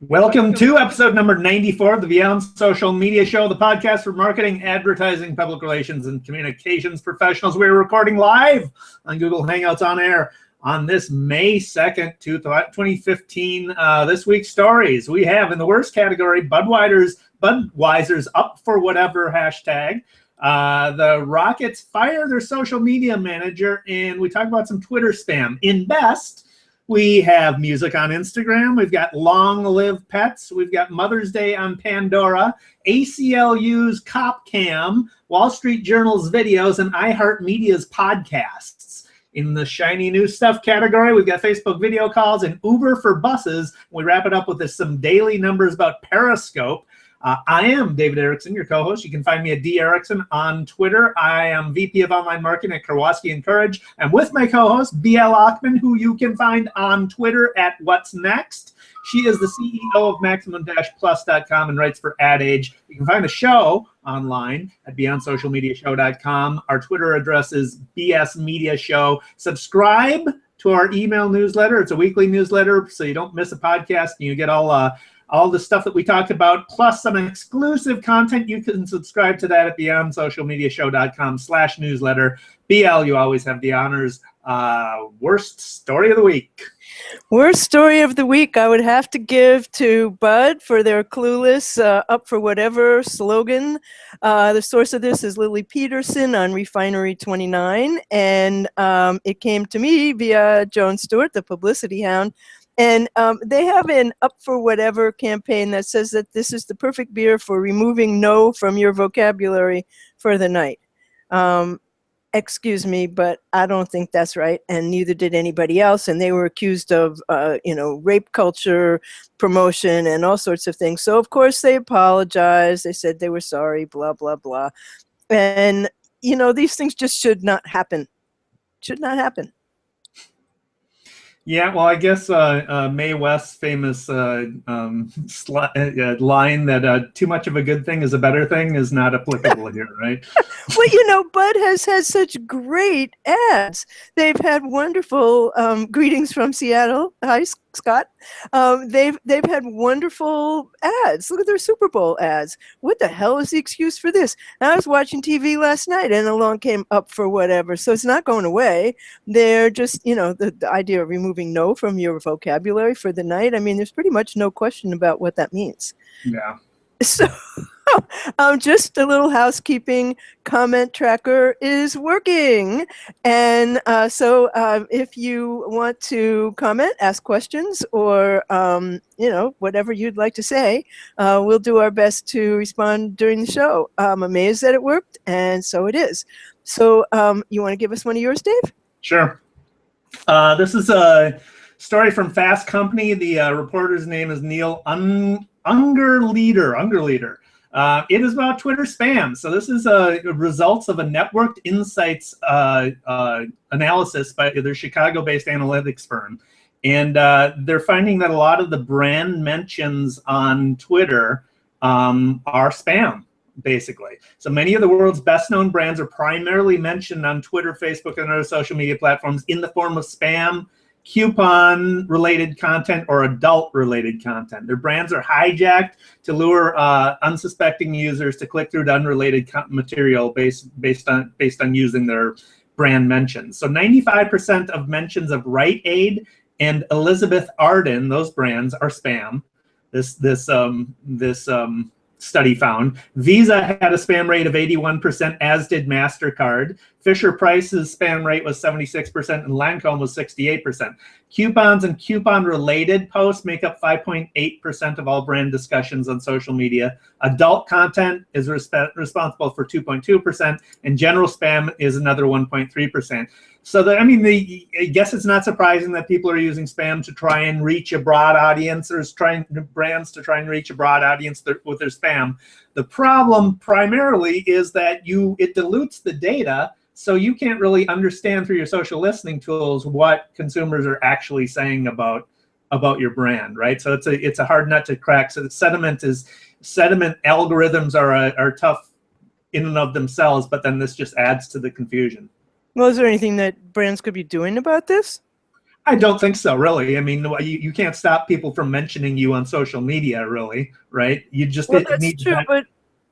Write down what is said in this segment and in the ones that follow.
Welcome to episode number 94 of the Beyond Social Media Show, the podcast for marketing, advertising, public relations, and communications professionals. We're recording live on Google Hangouts on air on this May 2nd, 2015. This week's stories we have in the worst category, Budweiser's up for whatever hashtag. The Rockets fire their social media manager, and we talk about some Twitter spam. In best, we have music on Instagram. We've got Long Live Pets. We've got Mother's Day on Pandora, ACLU's Cop Cam, Wall Street Journal's videos, and iHeartMedia's podcasts. In the shiny new stuff category, we've got Facebook video calls and Uber for buses. We wrap it up with some daily numbers about Periscope. I am David Erickson, your co-host. You can find me at D. Erickson on Twitter. I am VP of Online Marketing at Kowalski & Courage. I'm with my co-host, BL Ochman, who you can find on Twitter at What's Next. She is the CEO of Maximum-Plus.com and writes for Ad Age. You can find the show online at BeyondSocialMediaShow.com. Our Twitter address is BS Media Show. Subscribe to our email newsletter. It's a weekly newsletter, so you don't miss a podcast and you get all the stuff that we talked about, plus some exclusive content. You can subscribe to that at BeyondSocialMediaShow.com/newsletter. BL, you always have the honors. Worst story of the week. Worst story of the week, I would have to give to Bud for their clueless, up for whatever slogan. The source of this is Lily Peterson on Refinery 29, and it came to me via Joan Stewart, the publicity hound. And they have an Up for Whatever campaign that says that this is the perfect beer for removing no from your vocabulary for the night. Excuse me, but I don't think that's right, and neither did anybody else. And they were accused of, rape culture promotion and all sorts of things. So, of course, they apologized. They said they were sorry, blah, blah, blah. And, these things just should not happen. Should not happen. Yeah, well, I guess Mae West's famous line that too much of a good thing is a better thing is not applicable here, right? Well, Bud has had such great ads. They've had wonderful greetings from Seattle. Hi, Scott. They've had wonderful ads. Look at their Super Bowl ads. What the hell is the excuse for this? And I was watching TV last night, and along came Up for Whatever. So it's not going away. They're just, the idea of removing no from your vocabulary for the night. I mean, there's pretty much no question about what that means. Yeah. So just a little housekeeping. Comment tracker is working. And so if you want to comment, ask questions, or, whatever you'd like to say, we'll do our best to respond during the show. I'm amazed that it worked, and so it is. So you want to give us one of yours, Dave? Sure. This is a story from Fast Company. The reporter's name is Neil Ungerleider. It is about Twitter spam. So this is results of a networked insights analysis by their Chicago-based analytics firm. And they're finding that a lot of the brand mentions on Twitter are spam, basically. So many of the world's best-known brands are primarily mentioned on Twitter, Facebook, and other social media platforms in the form of spam, coupon-related content, or adult-related content. Their brands are hijacked to lure unsuspecting users to click through to unrelated material based on using their brand mentions. So 95% of mentions of Rite Aid and Elizabeth Arden, those brands, are spam. This study found. Visa had a spam rate of 81%, as did MasterCard. Fisher-Price's spam rate was 76%, and Lancome was 68%. Coupons and coupon-related posts make up 5.8% of all brand discussions on social media. Adult content is responsible for 2.2%, and general spam is another 1.3%. So, I guess it's not surprising that people are using spam to try and reach a broad audience, or brands to try and reach a broad audience with their spam. The problem primarily is that it dilutes the data, so you can't really understand through your social listening tools what consumers are actually saying about your brand, right? So it's a hard nut to crack. So sediment algorithms are tough in and of themselves, but then this just adds to the confusion. Well, is there anything that brands could be doing about this? I don't think so, really. I mean, you can't stop people from mentioning you on social media, really, right? You just Well, that's need true, to. but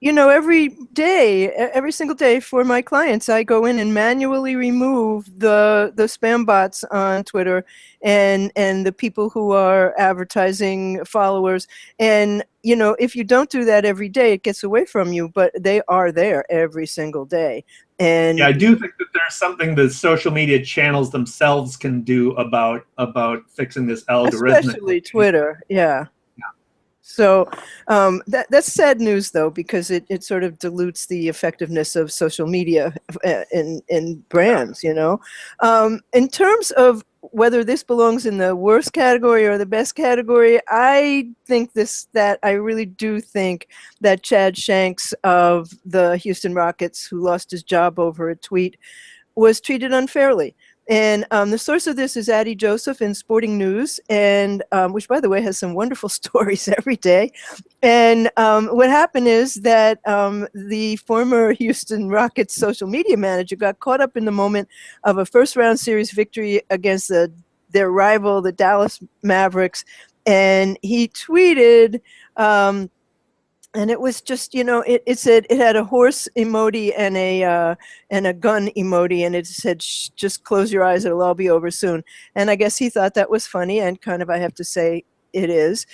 every day, every single day for my clients, I go in and manually remove the spam bots on Twitter and the people who are advertising followers. And if you don't do that every day, it gets away from you. But they are there every single day. And Yeah, I do think that there's something the social media channels themselves can do about fixing this algorithmic. especially Twitter, yeah. So that's sad news, though, because it sort of dilutes the effectiveness of social media in brands, In terms of whether this belongs in the worst category or the best category, I really do think that Chad Shanks of the Houston Rockets, who lost his job over a tweet, was treated unfairly. And the source of this is Addie Joseph in Sporting News, and which, by the way, has some wonderful stories every day. And what happened is that the former Houston Rockets social media manager got caught up in the moment of a first-round series victory against their rival, the Dallas Mavericks, and he tweeted. And it was just, it said it had a horse emoji and a gun emoji, and it said, "Shh, just close your eyes, it'll all be over soon." And I guess he thought that was funny, and kind of, I have to say, it is.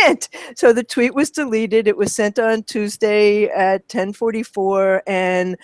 And so the tweet was deleted. It was sent on Tuesday at 10:44, and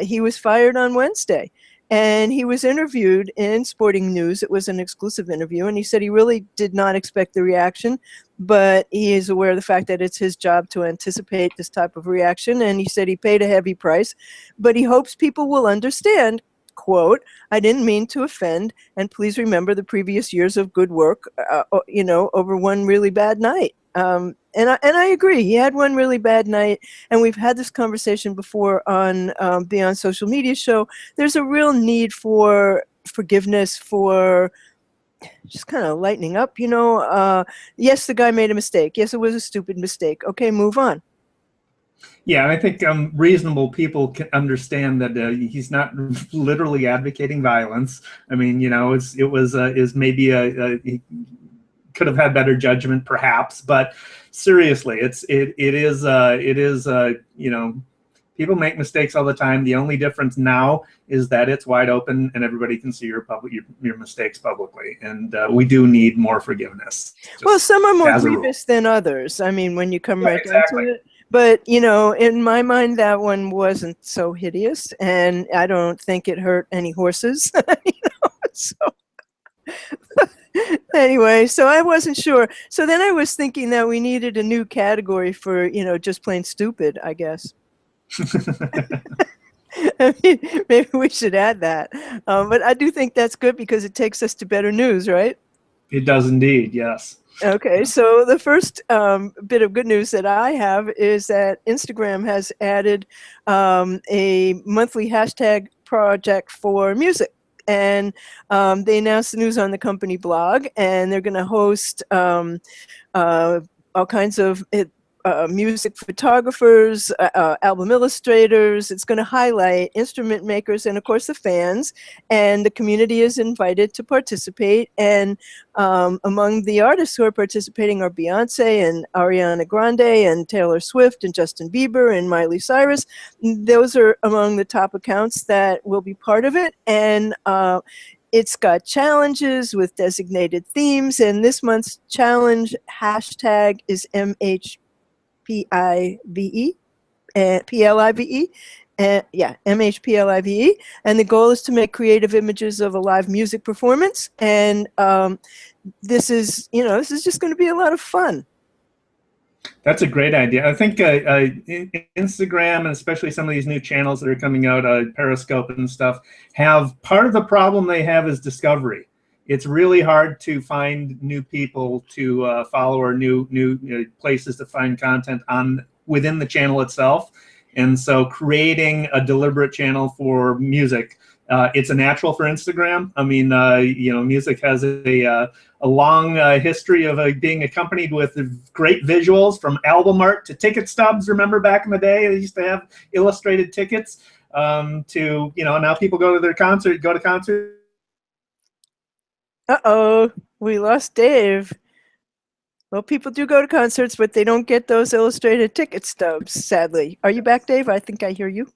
he was fired on Wednesday. And he was interviewed in Sporting News. It was an exclusive interview, and he said he really did not expect the reaction, but he is aware of the fact that it's his job to anticipate this type of reaction, and he said he paid a heavy price, but he hopes people will understand, quote, "I didn't mean to offend, and please remember the previous years of good work, over one really bad night." And I agree. He had one really bad night, and we've had this conversation before on Beyond Social Media show. There's a real need for forgiveness, for just kind of lightening up. Yes, the guy made a mistake. Yes, it was a stupid mistake. Okay, move on. Yeah, I think reasonable people can understand that he's not literally advocating violence. I mean, is maybe he could have had better judgment, perhaps, but seriously, it is people make mistakes all the time. The only difference now is that it's wide open and everybody can see your mistakes publicly, and we do need more forgiveness. Well, some are more grievous than others. I mean, when you come down to it. But, in my mind, that one wasn't so hideous, and I don't think it hurt any horses. So anyway, so I wasn't sure. So then I was thinking that we needed a new category for, just plain stupid, I guess. I mean, maybe we should add that. But I do think that's good because it takes us to better news, right? It does indeed, yes. Okay, so the first bit of good news that I have is that Instagram has added a monthly hashtag project for music. And they announced the news on the company blog, and they're going to host all kinds of music photographers, album illustrators. It's going to highlight instrument makers and, of course, the fans. And the community is invited to participate. And among the artists who are participating are Beyonce and Ariana Grande and Taylor Swift and Justin Bieber and Miley Cyrus. Those are among the top accounts that will be part of it. And it's got challenges with designated themes. And this month's challenge hashtag is MHPIVE, PLIVE, MHPLIVE, and the goal is to make creative images of a live music performance. And this is just going to be a lot of fun. That's a great idea. I think Instagram, and especially some of these new channels that are coming out, Periscope and stuff, have part of the problem they have is discovery. It's really hard to find new people to follow, or new places to find content within the channel itself. And so creating a deliberate channel for music, it's a natural for Instagram. I mean, music has a long history of being accompanied with great visuals, from album art to ticket stubs. Remember back in the day, they used to have illustrated tickets, to, now people go to concerts. Uh-oh, we lost Dave. Well, people do go to concerts, but they don't get those illustrated ticket stubs, sadly. Are you back, Dave? I think I hear you.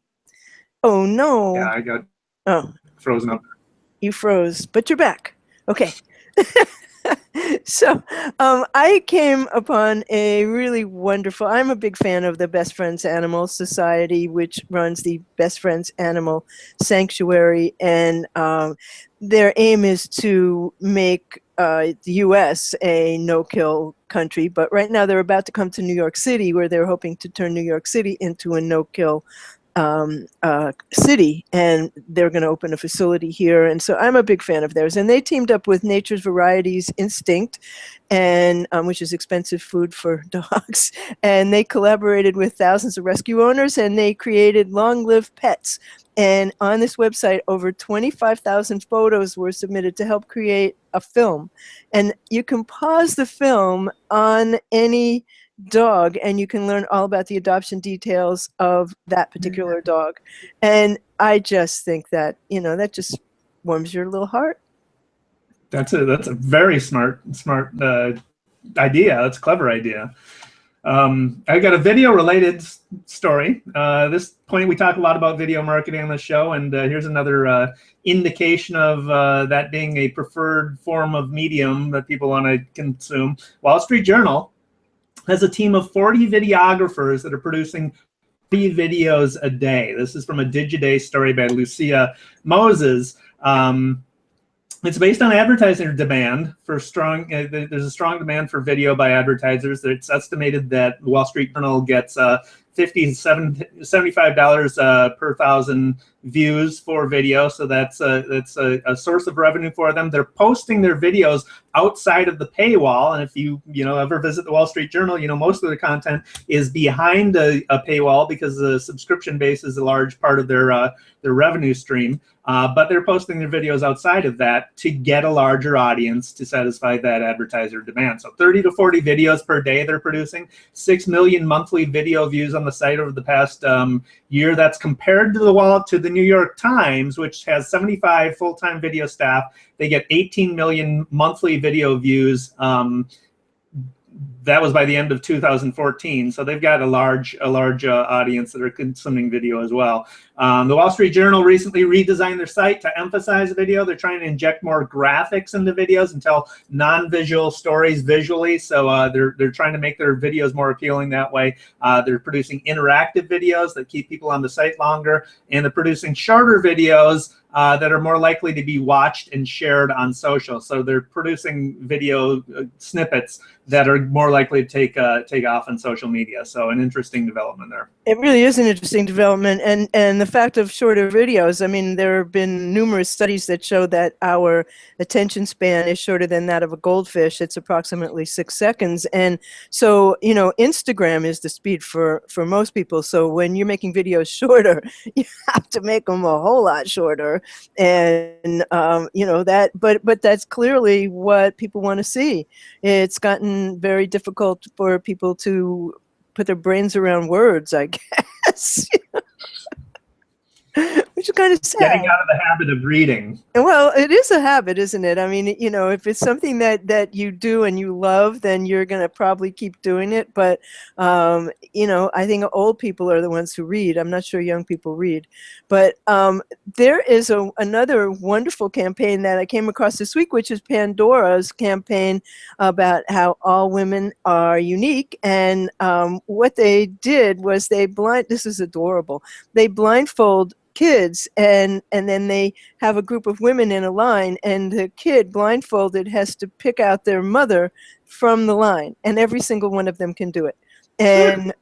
Oh, no. Yeah, I got Oh, frozen up. you froze, but you're back. Okay. So I came upon a really wonderful, I'm a big fan of the Best Friends Animal Society, which runs the Best Friends Animal Sanctuary. And their aim is to make the U.S. a no-kill country. But right now they're about to come to New York City, where they're hoping to turn New York City into a no-kill city, and they're going to open a facility here. And so I'm a big fan of theirs. And they teamed up with Nature's Varieties Instinct, and which is expensive food for dogs. And they collaborated with thousands of rescue owners, and they created Long Live Pets. And on this website, over 25,000 photos were submitted to help create a film. And you can pause the film on any dog, and you can learn all about the adoption details of that particular dog. And I just think that, that just warms your little heart. That's a very smart idea. That's a clever idea. I got a video related story. This point, we talk a lot about video marketing on the show, and here's another indication of that being a preferred form of medium that people want to consume. Wall Street Journal has a team of 40 videographers that are producing 3 videos a day. This is from a Digiday story by Lucia Moses. It's based on advertiser demand for strong. There's a strong demand for video by advertisers. It's estimated that the Wall Street Journal gets $75 per 1,000 views for video, so that's a source of revenue for them. They're posting their videos outside of the paywall, and if you ever visit the Wall Street Journal, most of the content is behind a paywall because the subscription base is a large part of their revenue stream. But they're posting their videos outside of that to get a larger audience to satisfy that advertiser demand. So 30 to 40 videos per day they're producing, 6 million monthly video views on the site over the past year. That's compared to the New York Times, which has 75 full-time video staff. They get 18 million monthly video views. That was by the end of 2014. So they've got a large audience that are consuming video as well. The Wall Street Journal recently redesigned their site to emphasize video. They're trying to inject more graphics into videos and tell non-visual stories visually. So they're trying to make their videos more appealing that way. They're producing interactive videos that keep people on the site longer, and they're producing shorter videos that are more likely to be watched and shared on social. So they're producing video snippets that are more likely to take off on social media. So an interesting development there. It really is an interesting development, and the fact of shorter videos. I mean, there have been numerous studies that show that our attention span is shorter than that of a goldfish. It's approximately 6 seconds, and so Instagram is the speed for most people. So when you're making videos shorter, you have to make them a whole lot shorter, and that. But that's clearly what people want to see. It's gotten very difficult for people to put their brains around words, I guess. Which is kind of sad. Getting out of the habit of reading. Well, it is a habit, isn't it? I mean, if it's something that you do and you love, then you're going to probably keep doing it. But, I think old people are the ones who read. I'm not sure young people read. But there is another wonderful campaign that I came across this week, which is Pandora's campaign about how all women are unique. And what they did was this is adorable. They blindfold kids, and then they have a group of women in a line, and the kid blindfolded has to pick out their mother from the line, and every single one of them can do it. And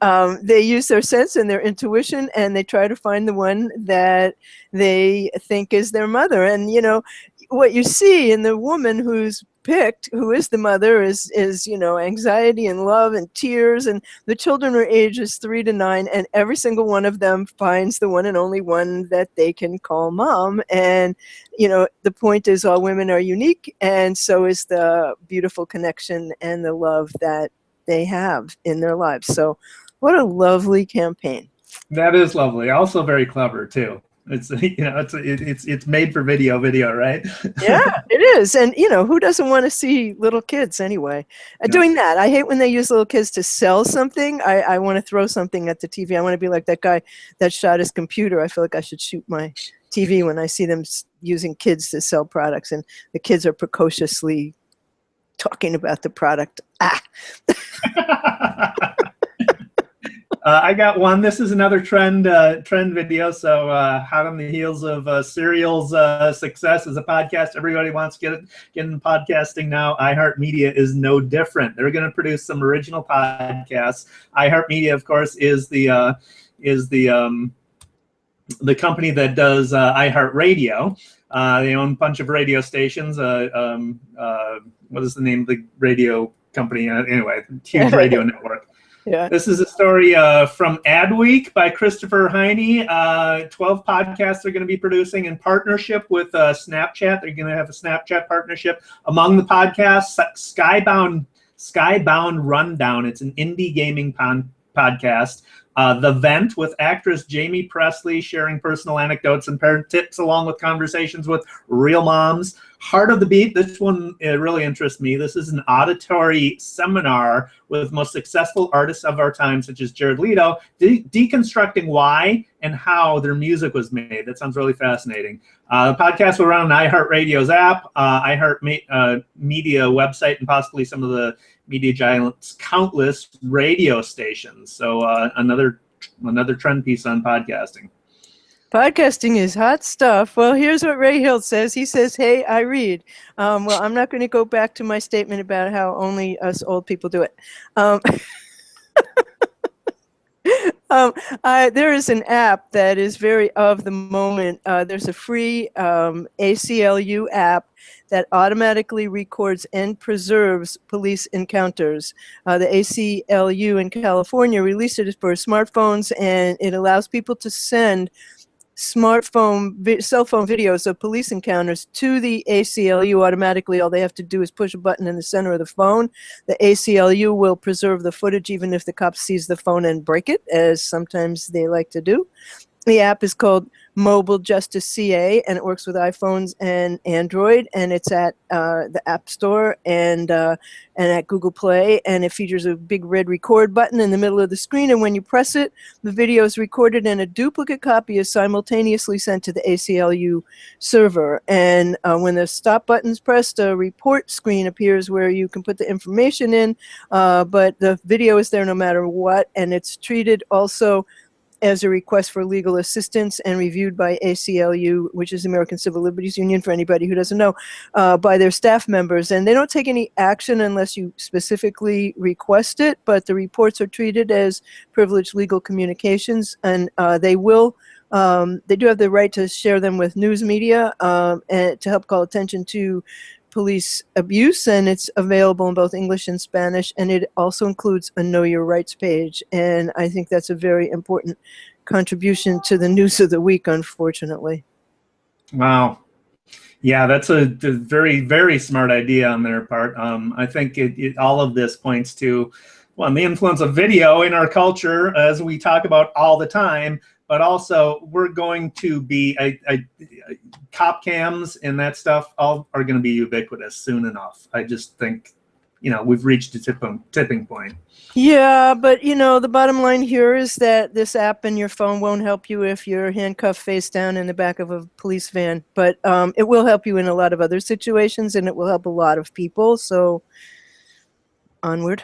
they use their sense and their intuition, and they try to find the one that they think is their mother. And what you see in the woman who's picked, who is the mother, is anxiety and love and tears, and the children are ages 3 to 9, and every single one of them finds the one and only one that they can call mom. And the point is, all women are unique, and so is the beautiful connection and the love that they have in their lives. So what a lovely campaign. That is lovely. Also very clever too. It's it's made for video, right? Yeah, it is. And who doesn't want to see little kids anyway doing that? I hate when they use little kids to sell something. I want to throw something at the TV. I want to be like that guy that shot his computer. I feel like I should shoot my TV when I see them using kids to sell products, and the kids are precociously talking about the product. I got one. This is another trend video. So hot on the heels of Serial's success as a podcast, everybody wants to get into podcasting now. iHeartMedia is no different. They're going to produce some original podcasts. iHeartMedia, of course, is the company that does iHeartRadio. They own a bunch of radio stations. What is the name of the radio company? Anyway, huge radio network. Yeah. This is a story from Adweek by Christopher Heine. 12 podcasts they're going to be producing in partnership with Snapchat. They're going to have a Snapchat partnership. Among the podcasts, Skybound Rundown. It's an indie gaming podcast. The Vent with actress Jamie Presley sharing personal anecdotes and parent tips along with conversations with real moms. Heart of the Beat, this one really interests me. This is an auditory seminar with most successful artists of our time, such as Jared Leto, deconstructing why and how their music was made. That sounds really fascinating. The podcast will run on iHeartRadio's app, iHeartMedia website, and possibly some of the Media Giant's countless radio stations. So another trend piece on podcasting. Podcasting is hot stuff. Well, here's what Ray Hill says. He says, hey, I read. Well, I'm not going to go back to my statement about how only us old people do it. There is an app that is very of the moment. There's a free ACLU app that automatically records and preserves police encounters. The ACLU in California released it for smartphones, and it allows people to send cell phone videos of police encounters to the ACLU automatically. All they have to do is push a button in the center of the phone. The ACLU will preserve the footage even if the cop sees the phone and break it, as sometimes they like to do. The app is called Mobile Justice CA, and it works with iPhones and Android, and it's at the App Store and at Google Play, and it features a big red record button in the middle of the screen, and when you press it, the video is recorded and a duplicate copy is simultaneously sent to the ACLU server. And when the stop button's pressed, a report screen appears where you can put the information in, but the video is there no matter what, and it's treated also as a request for legal assistance and reviewed by ACLU, which is American Civil Liberties Union, for anybody who doesn't know, by their staff members. And they don't take any action unless you specifically request it, but the reports are treated as privileged legal communications, and they do have the right to share them with news media and to help call attention to police abuse, and it's available in both English and Spanish, and it also includes a Know Your Rights page, and I think that's a very important contribution to the news of the week, unfortunately. Wow. Yeah, that's a very, very smart idea on their part. I think all of this points to, well, the influence of video in our culture, as we talk about all the time, but also we're going to be cop cams and that stuff all are going to be ubiquitous soon enough. I just think, we've reached a tipping point. Yeah, but the bottom line here is that this app in your phone won't help you if you're handcuffed face down in the back of a police van, but it will help you in a lot of other situations, and it will help a lot of people. So onward.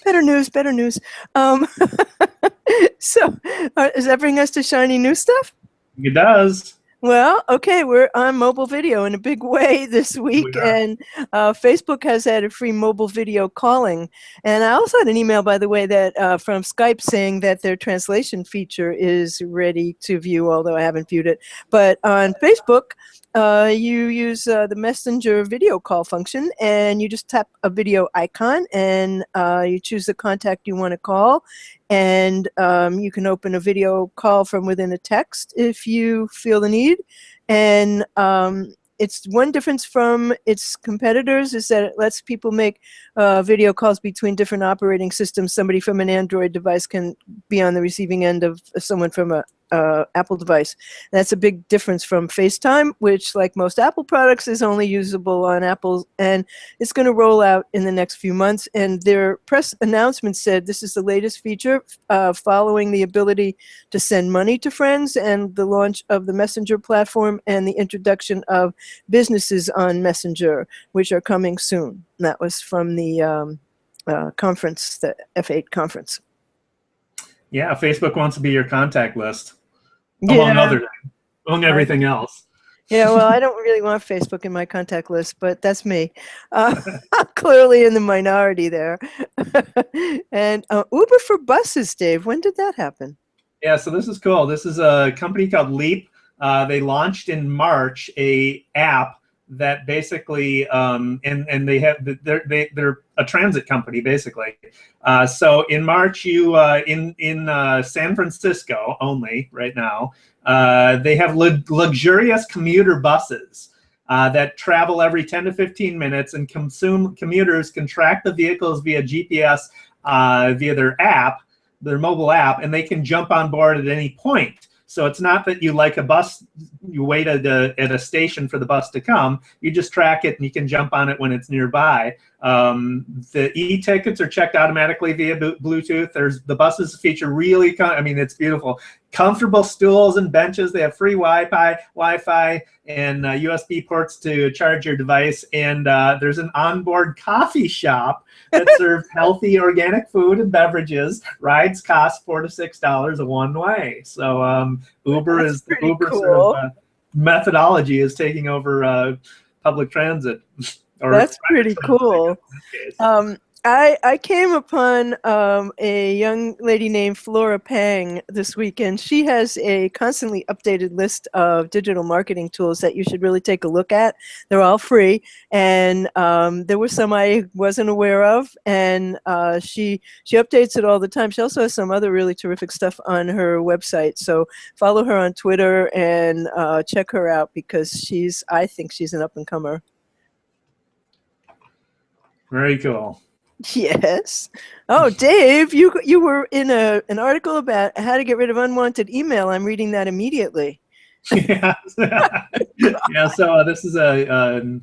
Better news. So does that bring us to shiny new stuff? It does. Well, okay, we're on mobile video in a big way this week, and Facebook has added free mobile video calling. And I also had an email, by the way, that from Skype saying that their translation feature is ready to view, although I haven't viewed it. But on Facebook, you use the Messenger video call function, and you just tap a video icon, and you choose the contact you want to call. And you can open a video call from within a text if you feel the need. And it's one difference from its competitors is that it lets people make video calls between different operating systems. Somebody from an Android device can be on the receiving end of someone from a Apple device. That's a big difference from FaceTime, which, like most Apple products, is only usable on Apple, and it's going to roll out in the next few months. And their press announcement said this is the latest feature following the ability to send money to friends and the launch of the Messenger platform and the introduction of businesses on Messenger, which are coming soon. And that was from the conference, the F8 conference. Yeah, Facebook wants to be your contact list, among everything else. Yeah, well, I don't really want Facebook in my contact list, but that's me. I'm clearly in the minority there. And Uber for buses, Dave, when did that happen? Yeah, so this is cool. This is a company called Leap. They launched in March a app that basically, and they have, they're a transit company basically. So in March, you in San Francisco only right now, they have luxurious commuter buses that travel every 10 to 15 minutes, and commuters can track the vehicles via GPS via their mobile app, and they can jump on board at any point. So it's not that you like a bus, you wait at a station for the bus to come. You just track it and you can jump on it when it's nearby. The e-tickets are checked automatically via Bluetooth. The buses feature really, it's beautiful. Comfortable stools and benches. They have free Wi-Fi and USB ports to charge your device. And there's an onboard coffee shop that serves healthy organic food and beverages. Rides cost $4 to $6 a one way. So Uber is the Uber cool. Sort of methodology is taking over public transit. That's pretty cool. I came upon a young lady named Flora Pang this weekend. She has a constantly updated list of digital marketing tools that you should really take a look at. They're all free, and there were some I wasn't aware of, and she updates it all the time. She also has some other really terrific stuff on her website, so follow her on Twitter and check her out, because I think she's an up-and-comer. Very cool. Yes. Oh, Dave, you were in an article about how to get rid of unwanted email. I'm reading that immediately. Yeah. Yeah. So this is a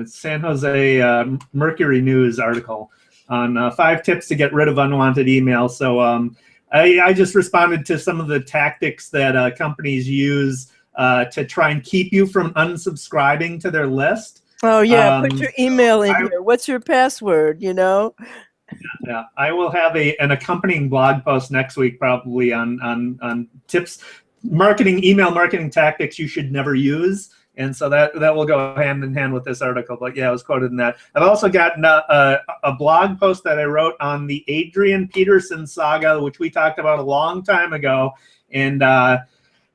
San Jose Mercury News article on 5 tips to get rid of unwanted email. So I just responded to some of the tactics that companies use to try and keep you from unsubscribing to their list. Oh, yeah, put your email in here. What's your password, Yeah, I will have an accompanying blog post next week probably on tips, email marketing tactics you should never use. And so that will go hand in hand with this article. But yeah, I was quoted in that. I've also gotten a blog post that I wrote on the Adrian Peterson saga, which we talked about a long time ago. And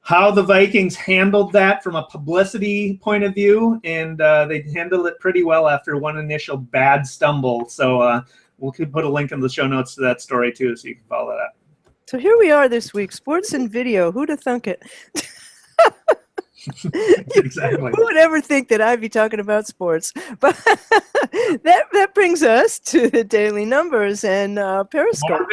how the Vikings handled that from a publicity point of view, and they handled it pretty well after one initial bad stumble. So we'll put a link in the show notes to that story too, so you can follow that. So here we are this week, sports and video. Who'd have thunk it? Exactly. Who would ever think that I'd be talking about sports? But that brings us to the daily numbers and Periscope.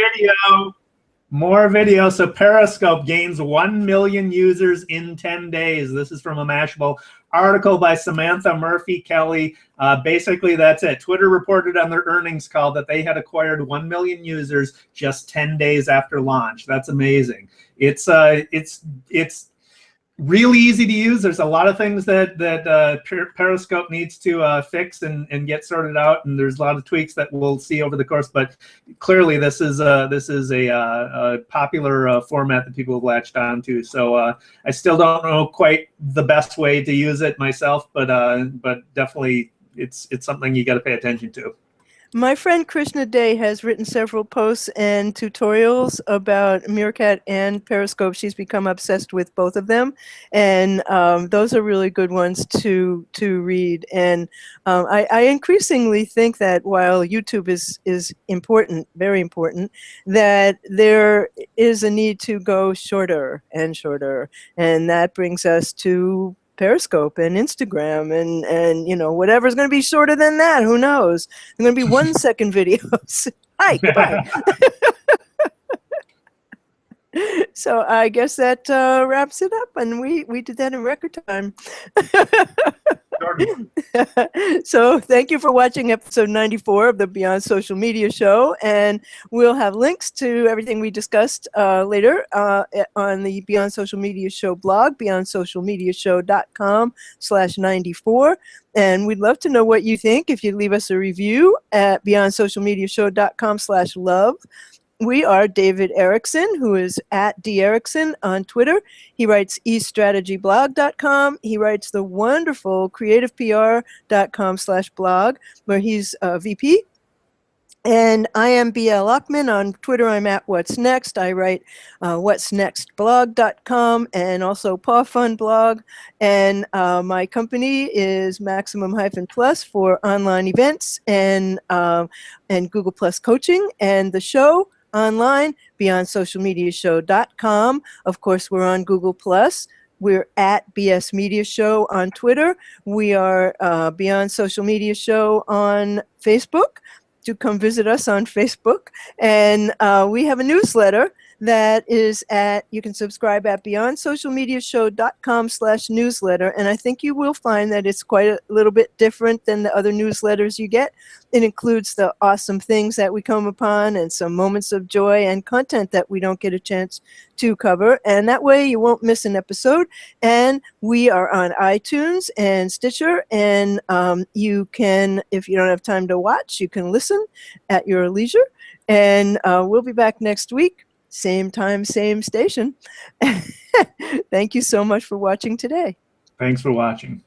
More video. So Periscope gains 1 million users in 10 days. This is from a Mashable article by Samantha Murphy-Kelly. Basically, that's it. Twitter reported on their earnings call that they had acquired 1 million users just 10 days after launch. That's amazing. It's really easy to use. There's a lot of things that Periscope needs to fix and get sorted out, and there's a lot of tweaks that we'll see over the course. But clearly, this is a popular format that people have latched on to. So I still don't know quite the best way to use it myself, but definitely it's something you got to pay attention to. My friend Krishna Day has written several posts and tutorials about Meerkat and Periscope. She's become obsessed with both of them, and those are really good ones to read. And I increasingly think that while YouTube is important, very important, that there is a need to go shorter and shorter, and that brings us to Periscope and Instagram and whatever's going to be shorter than that. Who knows? They're going to be 1 second videos. Hi, goodbye. So I guess that wraps it up, and we did that in record time. So thank you for watching episode 94 of the Beyond Social Media Show, and we'll have links to everything we discussed later on the Beyond Social Media Show blog, beyondsocialmediashow.com/94. And we'd love to know what you think if you leave us a review at beyondsocialmediashow.com/love. We are David Erickson, who is at DErickson on Twitter. He writes eStrategyblog.com. He writes the wonderful creativepr.com/blog, where he's VP. And I am BL Ochman. On Twitter, I'm at What's Next. I write what'snextblog.com and also Paw Fun blog. And my company is Maximum-Plus for online events and Google Plus coaching. And the show online, beyondsocialmediashow.com. Of course, we're on Google Plus. We're at BS Media Show on Twitter. We are Beyond Social Media Show on Facebook. Do come visit us on Facebook. And we have a newsletter that is you can subscribe at beyondsocialmediashow.com/newsletter. And I think you will find that it's quite a little bit different than the other newsletters you get. It includes the awesome things that we come upon and some moments of joy and content that we don't get a chance to cover. And that way you won't miss an episode. And we are on iTunes and Stitcher. And you can, if you don't have time to watch, you can listen at your leisure. And we'll be back next week. Same time, same station. Thank you so much for watching today. Thanks for watching.